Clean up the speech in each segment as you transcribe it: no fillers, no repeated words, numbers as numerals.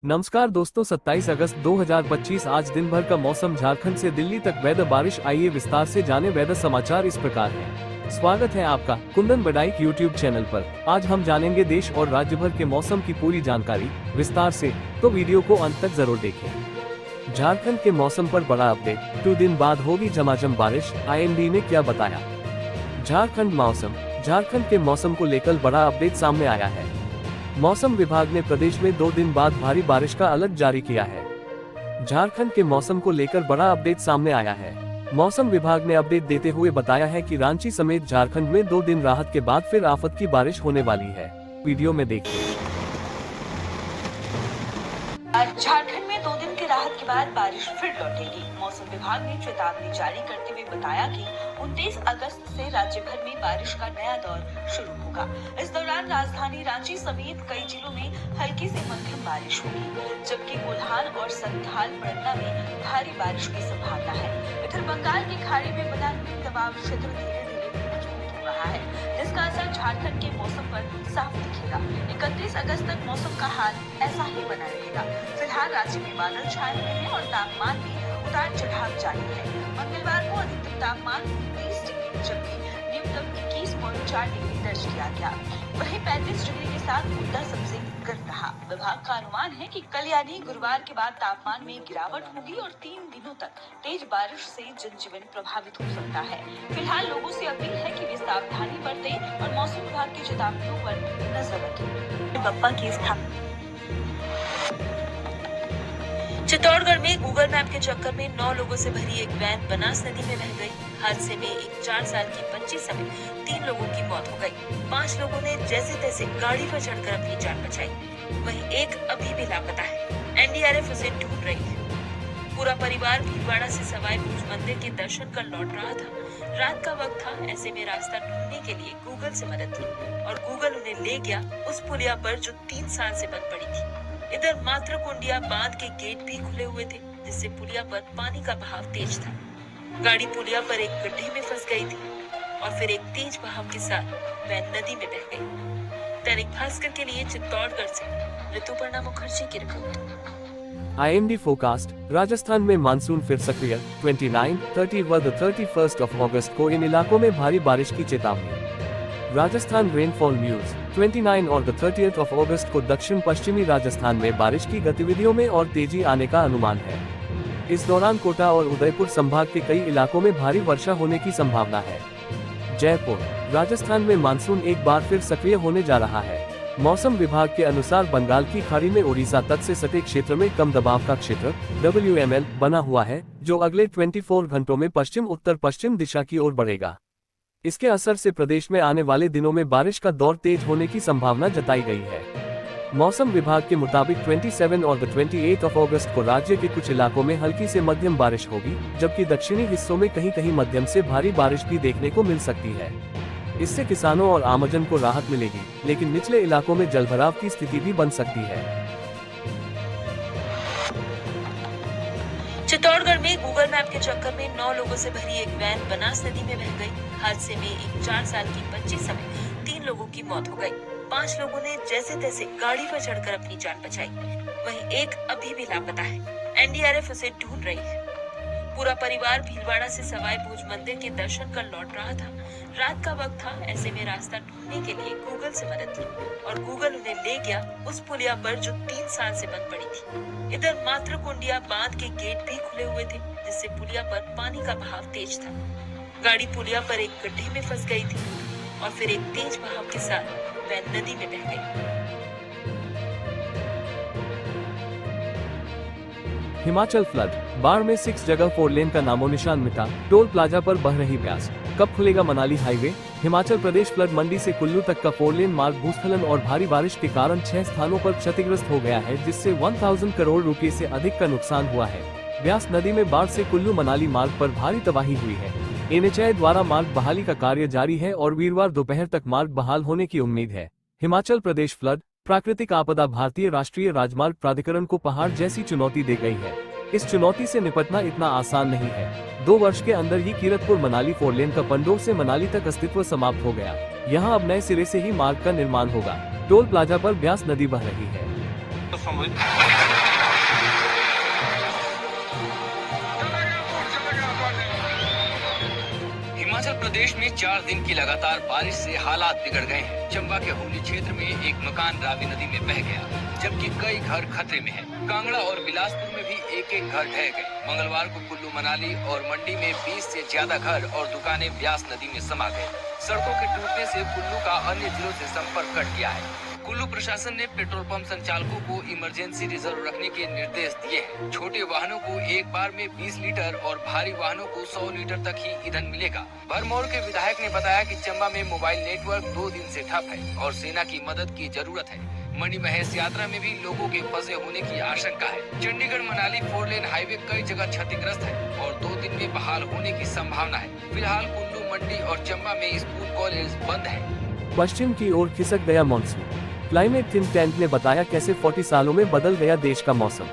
नमस्कार दोस्तों, 27 अगस्त 2025 आज दिन भर का मौसम। झारखंड से दिल्ली तक वेदर बारिश। आइए विस्तार से जाने वेदर समाचार इस प्रकार है। स्वागत है आपका कुंदन बडाइक यूट्यूब चैनल पर। आज हम जानेंगे देश और राज्य भर के मौसम की पूरी जानकारी विस्तार से, तो वीडियो को अंत तक जरूर देखें। झारखंड के मौसम पर बड़ा अपडेट। 2 दिन बाद होगी झमाझम बारिश, आईएमडी ने क्या बताया। झारखंड के मौसम को लेकर बड़ा अपडेट सामने आया है। मौसम विभाग ने प्रदेश में 2 दिन बाद भारी बारिश का अलर्ट जारी किया है। झारखंड के मौसम को लेकर बड़ा अपडेट सामने आया है। मौसम विभाग ने अपडेट देते हुए बताया है कि रांची समेत झारखंड में 2 दिन राहत के बाद फिर आफत की बारिश होने वाली है। वीडियो में देखिए। झारखंड में 2 दिन की राहत के बाद बारिश फिर लौटेगी। मौसम विभाग ने चेतावनी जारी करते हुए बताया कि 29 अगस्त से राज्य भर में बारिश का नया दौर शुरू होगा। इस दौरान राजधानी रांची समेत कई जिलों में हल्की से मध्यम बारिश होगी, जबकि कोल्हान और संथाल परगना में भारी बारिश की संभावना है। इधर बंगाल की खाड़ी में बना न्यूनतम दबाव क्षेत्र धीरे धीरे मजबूत हो रहा है, जिसका असर झारखंड के मौसम पर साफ दिखेगा। 31 अगस्त तक मौसम का हाल ऐसा ही बना रहेगा। फिलहाल राज्य में बादल छाए हुए हैं और तापमान में उतार चढ़ाव जारी है। मंगलवार को अधिकतम तापमान 30 डिग्री जबकि न्यूनतम 21.4 डिग्री दर्ज किया गया। वहीं 35 डिग्री के साथ मुद्दा सबसे गर्म रहा। विभाग का अनुमान है कि कल यानी गुरुवार के बाद तापमान में गिरावट होगी और 3 दिनों तक तेज बारिश से जनजीवन प्रभावित हो सकता है। फिलहाल लोगों से अपील है कि वे सावधानी बरतें और मौसम विभाग की चेतावनियों पर नजर रखें। बप्पा की स्थापना। चित्तौड़गढ़ में गूगल मैप के चक्कर में 9 लोगों से भरी एक वैन बनास नदी में बह गई। हादसे में एक 4 साल की बच्ची समेत 3 लोगों की मौत हो गई। 5 लोगों ने जैसे तैसे गाड़ी पर चढ़कर अपनी जान बचाई। वहीं एक अभी भी लापता है। एनडीआरएफ उसे ढूंढ रही है। पूरा परिवार भीलवाड़ा से सवाई भूज मंदिर के दर्शन कर लौट रहा था। रात का वक्त था, ऐसे में रास्ता ढूंढने के लिए गूगल से मदद ली और गूगल उन्हें ले गया उस पुलिया पर जो 3 साल से बंद पड़ी थी। इधर मात्रकुंडिया बांध के गेट भी खुले हुए थे, जिससे पुलिया पर पानी का बहाव तेज था। गाड़ी पुलिया पर एक गड्ढे में फंस गई थी और फिर एक तेज बहाव के साथ वह नदी में बह गई। दैनिक भास्कर के लिए चित्तौड़गढ़ से ऋतुपर्णा मुखर्जी की रिपोर्ट। IMD forecast. राजस्थान में मानसून फिर सक्रिय। 29, 30 व 31 अगस्त को इन इलाकों में भारी बारिश की चेतावनी। Rajasthan rainfall news. 29 और 30 अगस्त को दक्षिण पश्चिमी राजस्थान में बारिश की गतिविधियों में और तेजी आने का अनुमान है। इस दौरान कोटा और उदयपुर संभाग के कई इलाकों में भारी वर्षा होने की संभावना है। जयपुर। राजस्थान में मानसून एक बार फिर सक्रिय होने जा रहा है। मौसम विभाग के अनुसार बंगाल की खाड़ी में उड़ीसा तट से सटे क्षेत्र में कम दबाव का क्षेत्र WML बना हुआ है, जो अगले 24 घंटों में पश्चिम उत्तर पश्चिम दिशा की ओर बढ़ेगा। इसके असर से प्रदेश में आने वाले दिनों में बारिश का दौर तेज होने की संभावना जताई गई है। मौसम विभाग के मुताबिक 27 और 28 अगस्त को राज्य के कुछ इलाकों में हल्की से मध्यम बारिश होगी, जबकि दक्षिणी हिस्सों में कहीं कहीं मध्यम से भारी बारिश भी देखने को मिल सकती है। इससे किसानों और आमजन को राहत मिलेगी, लेकिन निचले इलाकों में जलभराव की स्थिति भी बन सकती है। चित्तौड़गढ़ में गूगल मैप के चक्कर में 9 लोगों से भरी एक वैन बनास नदी में बह गई। हादसे में एक 4 साल की बच्ची समेत 3 लोगों की मौत हो गई। 5 लोगों ने जैसे तैसे गाड़ी पर चढ़कर अपनी जान बचाई। वहीं एक अभी भी लापता है। एनडीआरएफ उसे ढूंढ रही है। पूरा परिवार भीलवाड़ा से सवाई भूज मंदिर के दर्शन कर लौट रहा था। रात का वक्त था, ऐसे में रास्ता ढूंढने के लिए गूगल से मदद ली और गूगल उन्हें ले गया उस पुलिया पर जो 3 साल से बंद पड़ी थी। इधर मात्रकुंडिया बांध के गेट भी खुले हुए थे, जिससे पुलिया पर पानी का बहाव तेज था। गाड़ी पुलिया पर एक गड्ढे में फंस गई थी और फिर एक तेज बहाव के साथ वह नदी में बह गई। हिमाचल फ्लड। बाढ़ में 6 जगह 4 लेन का नामो निशान मिटा। टोल प्लाजा पर बह रही प्यास। कब खुलेगा मनाली हाईवे। हिमाचल प्रदेश फ्लड मंडी से कुल्लू तक का 4 लेन मार्ग भूस्खलन और भारी बारिश के कारण 6 स्थानों पर क्षतिग्रस्त हो गया है, जिससे 1000 करोड़ रुपए से अधिक का नुकसान हुआ है। ब्यास नदी में बाढ़ से कुल्लू मनाली मार्ग पर भारी तबाही हुई है। NHAI द्वारा मार्ग बहाली का कार्य जारी है और वीरवार दोपहर तक मार्ग बहाल होने की उम्मीद है। हिमाचल प्रदेश फ्लड प्राकृतिक आपदा भारतीय राष्ट्रीय राजमार्ग प्राधिकरण को पहाड़ जैसी चुनौती दे गई है। इस चुनौती से निपटना इतना आसान नहीं है। 2 वर्ष के अंदर ही कीरतपुर मनाली 4 लेन का पंडोर से मनाली तक अस्तित्व समाप्त हो गया। यहाँ अब नए सिरे से ही मार्ग का निर्माण होगा। टोल प्लाजा पर ब्यास नदी बह रही है। हिमाचल प्रदेश में 4 दिन की लगातार बारिश से हालात बिगड़ गए हैं। चंबा के हुगली क्षेत्र में एक मकान रावी नदी में बह गया, जबकि कई घर खतरे में हैं। कांगड़ा और बिलासपुर में भी एक-एक घर ढह गए। मंगलवार को कुल्लू मनाली और मंडी में 20 से ज्यादा घर और दुकानें ब्यास नदी में समा गए। सड़कों के टूटने से कुल्लू का अन्य जिलों से संपर्क कट गया है। कुल्लू प्रशासन ने पेट्रोल पंप संचालकों को इमरजेंसी रिजर्व रखने के निर्देश दिए हैं। छोटे वाहनों को एक बार में 20 लीटर और भारी वाहनों को 100 लीटर तक ही ईंधन मिलेगा। भरमौर के विधायक ने बताया कि चंबा में मोबाइल नेटवर्क 2 दिन से ठप है और सेना की मदद की जरूरत है। मणि महेश यात्रा में भी लोगों के फंसे होने की आशंका है। चंडीगढ़ मनाली 4 लेन हाईवे कई जगह क्षतिग्रस्त है और 2 दिन में बहाल होने की संभावना है। फिलहाल कुल्लू, मंडी और चंबा में स्कूल कॉलेज बंद है। पश्चिम की ओर खिसक गया मानसून। क्लाइमेट थिंक टैंक ने बताया कैसे 40 सालों में बदल गया देश का मौसम।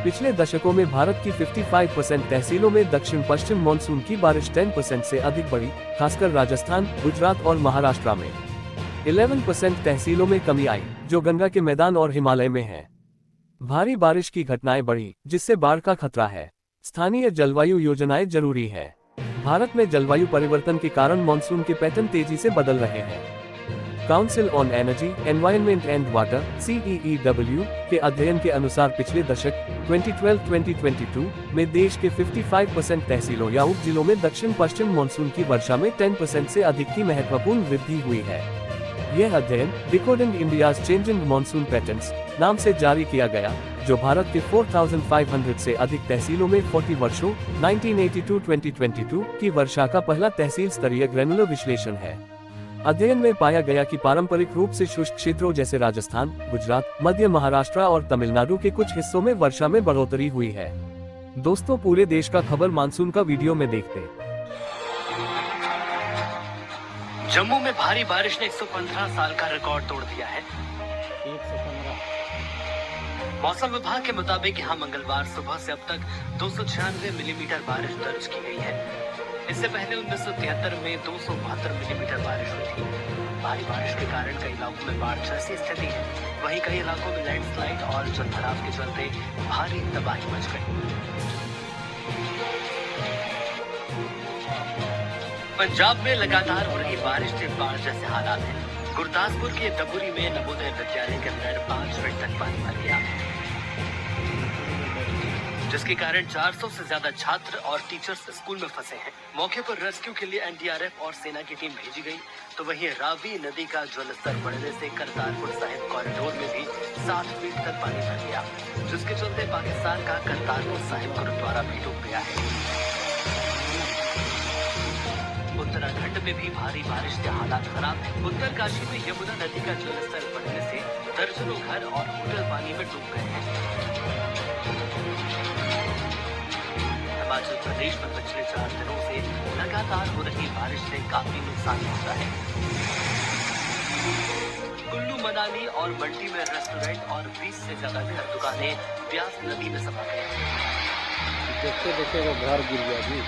पिछले दशकों में भारत की 55% तहसीलों में दक्षिण पश्चिम मानसून की बारिश 10% से अधिक बढ़ी, खासकर राजस्थान, गुजरात और महाराष्ट्र में। 11% तहसीलों में कमी आई, जो गंगा के मैदान और हिमालय में है। भारी बारिश की घटनाएं बढ़ी, जिससे बाढ़ का खतरा है। स्थानीय जलवायु योजनाएं जरूरी है। भारत में जलवायु परिवर्तन के कारण मानसून के पैटर्न तेजी से बदल रहे हैं। Council on energy, environment and water (CEEW) के अध्ययन के अनुसार पिछले दशक 2012-2022 में देश के 55% तहसीलों या उप जिलों में दक्षिण पश्चिम मानसून की वर्षा में 10% से अधिक की महत्वपूर्ण वृद्धि हुई है। यह अध्ययन decoding India's changing monsoon patterns नाम से जारी किया गया, जो भारत के 4500 से अधिक तहसीलों में 40 वर्षों 1982-2022 की वर्षा का पहला तहसील स्तरीय ग्रेनुलर विश्लेषण है। अध्ययन में पाया गया कि पारंपरिक रूप से शुष्क क्षेत्रों जैसे राजस्थान, गुजरात, मध्य महाराष्ट्र और तमिलनाडु के कुछ हिस्सों में वर्षा में बढ़ोतरी हुई है। दोस्तों, पूरे देश का खबर मानसून का वीडियो में देखते। जम्मू में भारी बारिश ने 115 साल का रिकॉर्ड तोड़ दिया है। 115। मौसम विभाग के मुताबिक यहाँ मंगलवार सुबह से अब तक 296 मिलीमीटर बारिश दर्ज की गई है। इससे पहले 1973 में 272 मिलीमीटर बारिश हुई थी। भारी बारिश के कारण कई इलाकों में बाढ़ जैसी स्थिति है। वहीं कई इलाकों में लैंडस्लाइड और जलभराव के चलते भारी तबाही मच गई। पंजाब में लगातार हो रही बारिश से बाढ़ जैसे हालात हैं। गुरदासपुर के डबुरी में नवोदय विद्यालय के अंदर 5 फीट तक पानी भर गया, जिसके कारण 400 से ज्यादा छात्र और टीचर्स स्कूल में फंसे हैं। मौके पर रेस्क्यू के लिए एनडीआरएफ और सेना की टीम भेजी गई, तो वहीं रावी नदी का जलस्तर बढ़ने से करतारपुर साहिब कॉरिडोर में भी 7 फीट तक पानी भर गया, जिसके चलते पाकिस्तान का करतारपुर साहिब गुरुद्वारा भी डूब गया है। उत्तराखंड में भी भारी बारिश से हालात खराब है। उत्तरकाशी में यमुना नदी का जलस्तर बढ़ने से दर्जनों घर और होटल पानी में डूब गए हैं। हिमाचल प्रदेश में पिछले 4 दिनों से लगातार हो रही बारिश से काफी नुकसान हुआ है। कुल्लू, मनाली और मंडी में रेस्टोरेंट और 20 से ज्यादा घर दुकानें ब्यास नदी में समा गए। देखते वो घर गिर गया जी।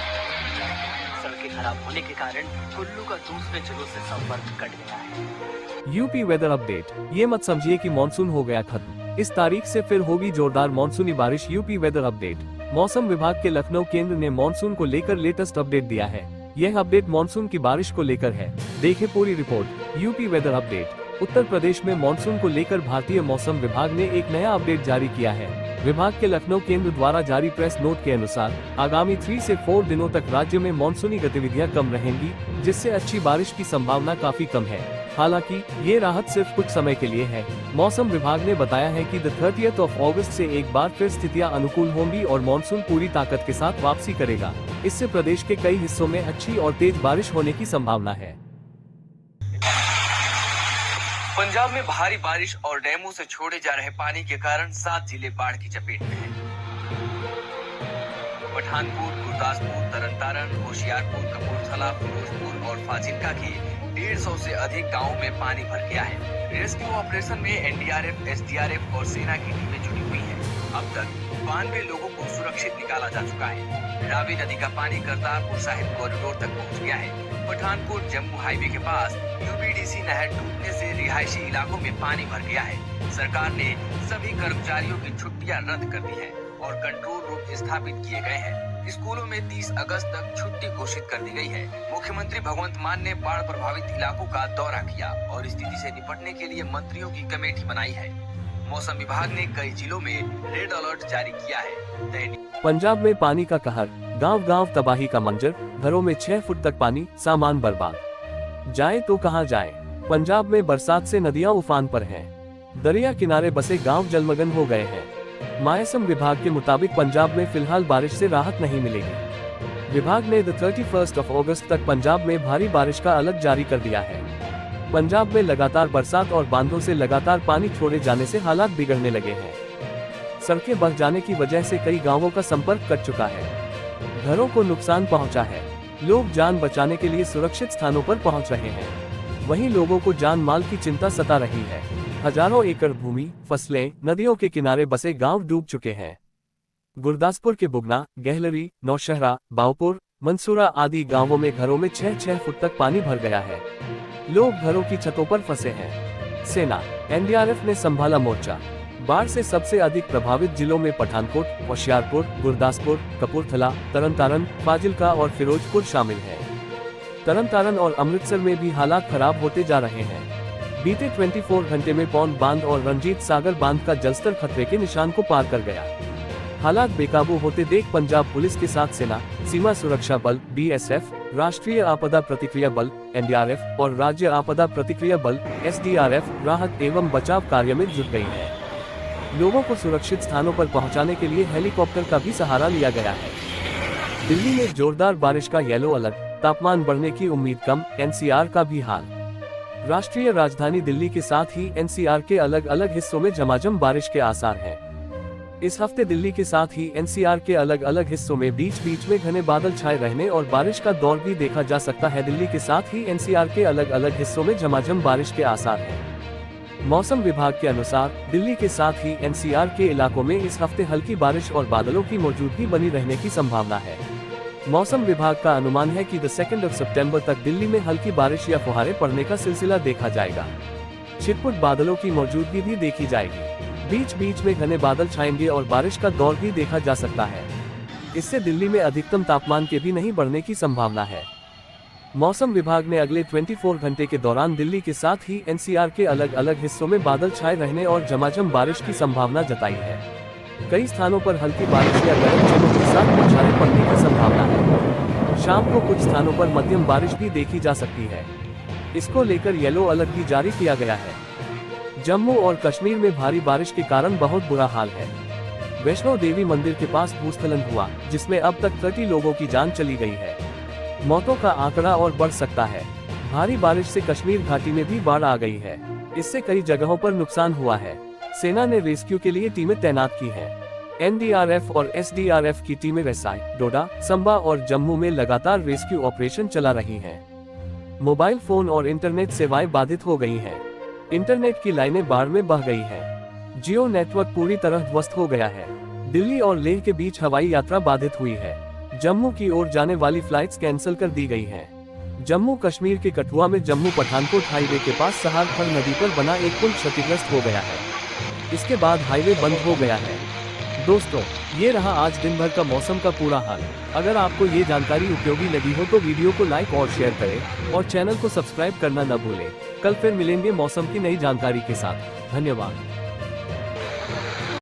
सड़कें खराब होने के कारण कुल्लू का दूसरे जिलों से संपर्क कट गया है। UP weather update. ये मत समझिए कि मानसून हो गया खत्म। इस तारीख से फिर होगी जोरदार मानसूनी बारिश। UP weather update. मौसम विभाग के लखनऊ केंद्र ने मानसून को लेकर लेटेस्ट अपडेट दिया है। यह अपडेट मानसून की बारिश को लेकर है। देखें पूरी report. UP weather update. Uttar Pradesh में मानसून को लेकर भारतीय मौसम विभाग ने एक नया अपडेट जारी किया है। विभाग के लखनऊ केंद्र द्वारा जारी प्रेस नोट के अनुसार आगामी 3 से 4 दिनों तक राज्य में मानसूनी गतिविधियां कम रहेंगी, जिससे अच्छी बारिश की संभावना काफी कम है। हालांकि ये राहत सिर्फ कुछ समय के लिए है। मौसम विभाग ने बताया है कि 30 अगस्त से एक बार फिर स्थितियां अनुकूल होंगी और मानसून पूरी ताकत के साथ वापसी करेगा। इससे प्रदेश के कई हिस्सों में अच्छी और तेज बारिश होने की संभावना है। पंजाब में भारी बारिश और डैमों से छोड़े जा रहे पानी के कारण 7 जिले बाढ़ की चपेट में हैं। पठानकोट, गुरदासपुर, तरनतारन, होशियारपुर, कपूरथला, फिरोजपुर और फाजिल्का के 150 से अधिक गांवों में पानी भर गया है। रेस्क्यू ऑपरेशन में एनडीआरएफ, एसडीआरएफ और सेना की टीमें जुटी हुई हैं। अब तक 92 लोगों को सुरक्षित निकाला जा चुका है। रावी नदी का पानी करतारपुर साहिब कॉरिडोर तक पहुंच गया है। पठानकोट जम्मू हाईवे के पास यूपीडीसी नहर टूटने से रिहायशी इलाकों में पानी भर गया है। सरकार ने सभी कर्मचारियों की छुट्टियां रद्द कर दी है और कंट्रोल रूम स्थापित किए गए हैं। स्कूलों में 30 अगस्त तक छुट्टी घोषित कर दी गई है। मुख्यमंत्री भगवंत मान ने बाढ़ प्रभावित इलाकों का दौरा किया और स्थिति से निपटने के लिए मंत्रियों की कमेटी बनाई है। मौसम विभाग ने कई जिलों में रेड अलर्ट जारी किया है। पंजाब में पानी का कहर, गांव-गांव तबाही का मंजर, घरों में 6 फुट तक पानी, सामान बर्बाद। जाए तो कहां जाए? पंजाब में बरसात से नदियां उफान पर हैं। दरिया किनारे बसे गांव जलमग्न हो गए हैं। मौसम विभाग के मुताबिक पंजाब में फिलहाल बारिश से राहत नहीं मिलेगी। विभाग ने 31 अगस्त तक पंजाब में भारी बारिश का अलर्ट जारी कर दिया है। पंजाब में लगातार बरसात और बांधों से लगातार पानी छोड़े जाने से हालात बिगड़ने लगे हैं। सड़कें बह जाने की वजह से कई गांवों का संपर्क कट चुका है। घरों को नुकसान पहुंचा है। लोग जान बचाने के लिए सुरक्षित स्थानों पर पहुंच रहे हैं। वहीं लोगों को जान माल की चिंता सता रही है। हजारों एकड़ भूमि, फसलें, नदियों के किनारे बसे गांव डूब चुके हैं। गुरदासपुर के बुगना, गहलरी, नौशहरा, बावपुर, मंसूरा आदि गांवों में घरों में 6-6 फुट तक पानी भर गया है। लोग घरों की छतों पर फंसे हैं। सेना, एनडीआरएफ ने संभाला मोर्चा। बाढ़ से सबसे अधिक प्रभावित जिलों में पठानकोट, होशियारपुर, गुरदासपुर, कपूरथला, तरनतारन, फाजिल्का और फिरोजपुर शामिल हैं। तरनतारन और अमृतसर में भी हालात खराब होते जा रहे हैं। बीते 24 घंटे में पौंड बांध और रंजीत सागर बांध का जलस्तर खतरे के निशान को पार कर गया। हालात बेकाबू होते देख पंजाब पुलिस के साथ सेना, सीमा सुरक्षा बल (BSF), राष्ट्रीय आपदा प्रतिक्रिया बल (NDRF) और राज्य आपदा प्रतिक्रिया बल (SDRF) राहत एवं बचाव कार्य में जुट गई है। लोगों को सुरक्षित स्थानों पर पहुंचाने के लिए हेलीकॉप्टर का भी सहारा लिया गया है। दिल्ली में जोरदार बारिश का येलो अलर्ट, तापमान बढ़ने की उम्मीद कम, NCR का भी हाल। राष्ट्रीय राजधानी दिल्ली के साथ ही NCR के अलग अलग हिस्सों में झमाझम बारिश के आसार हैं। इस हफ्ते दिल्ली के साथ ही NCR के अलग अलग हिस्सों में बीच बीच में घने बादल छाए रहने और बारिश का दौर भी देखा जा सकता है। दिल्ली के साथ ही NCR के अलग अलग हिस्सों में झमाझम बारिश के आसार हैं। मौसम विभाग के अनुसार दिल्ली के साथ ही NCR के इलाकों में इस हफ्ते हल्की बारिश और बादलों की मौजूदगी बनी रहने की संभावना है। मौसम विभाग का अनुमान है कि 2 सितंबर तक दिल्ली में हल्की बारिश या फुहारे पड़ने का सिलसिला देखा जाएगा। छिटपुट बादलों की मौजूदगी भी देखी जाएगी। बीच बीच में घने बादल छाएंगे और बारिश का दौर भी देखा जा सकता है। इससे दिल्ली में अधिकतम तापमान के भी नहीं बढ़ने की संभावना है। मौसम विभाग ने अगले 24 घंटे के दौरान दिल्ली के साथ ही NCR के अलग अलग हिस्सों में बादल छाए रहने और झमाझम बारिश की संभावना जताई है। कई स्थानों पर हल्की बारिश या गरज चमक के साथ बौछारें पड़ने की संभावना है। शाम को कुछ स्थानों पर मध्यम बारिश भी देखी जा सकती है। इसको लेकर येलो अलर्ट भी जारी किया गया है। जम्मू और कश्मीर में भारी बारिश के कारण बहुत बुरा हाल है। वैष्णो देवी मंदिर के पास भूस्खलन हुआ, जिसमें अब तक 30 लोगों की जान चली गई है। मौतों का आंकड़ा और बढ़ सकता है। भारी बारिश से कश्मीर घाटी में भी बाढ़ आ गई है। इससे कई जगहों पर नुकसान हुआ है। सेना ने रेस्क्यू के लिए टीमें तैनात की हैं। NDRF और SDRF की टीमें वैसाई, डोडा, संबा और जम्मू में लगातार रेस्क्यू ऑपरेशन चला रही हैं। मोबाइल फोन और इंटरनेट सेवाएं बाधित हो गई हैं। इंटरनेट की लाइनें बाढ़ में बह गई हैं। जियो नेटवर्क पूरी तरह ध्वस्त हो गया है। दिल्ली और लेह के बीच हवाई यात्रा बाधित हुई है। जम्मू की ओर जाने वाली फ्लाइट्स कैंसिल कर दी गई हैं। जम्मू कश्मीर के कठुआ में जम्मू पठानकोट हाईवे के पास सहारनपुर नदी पर बना एक पुल क्षतिग्रस्त हो गया है। इसके बाद हाईवे बंद हो गया है। दोस्तों, ये रहा आज दिन भर का मौसम का पूरा हाल। अगर आपको ये जानकारी उपयोगी लगी हो तो वीडियो को लाइक और शेयर करें और चैनल को सब्सक्राइब करना न भूलें। कल फिर मिलेंगे मौसम की नई जानकारी के साथ। धन्यवाद।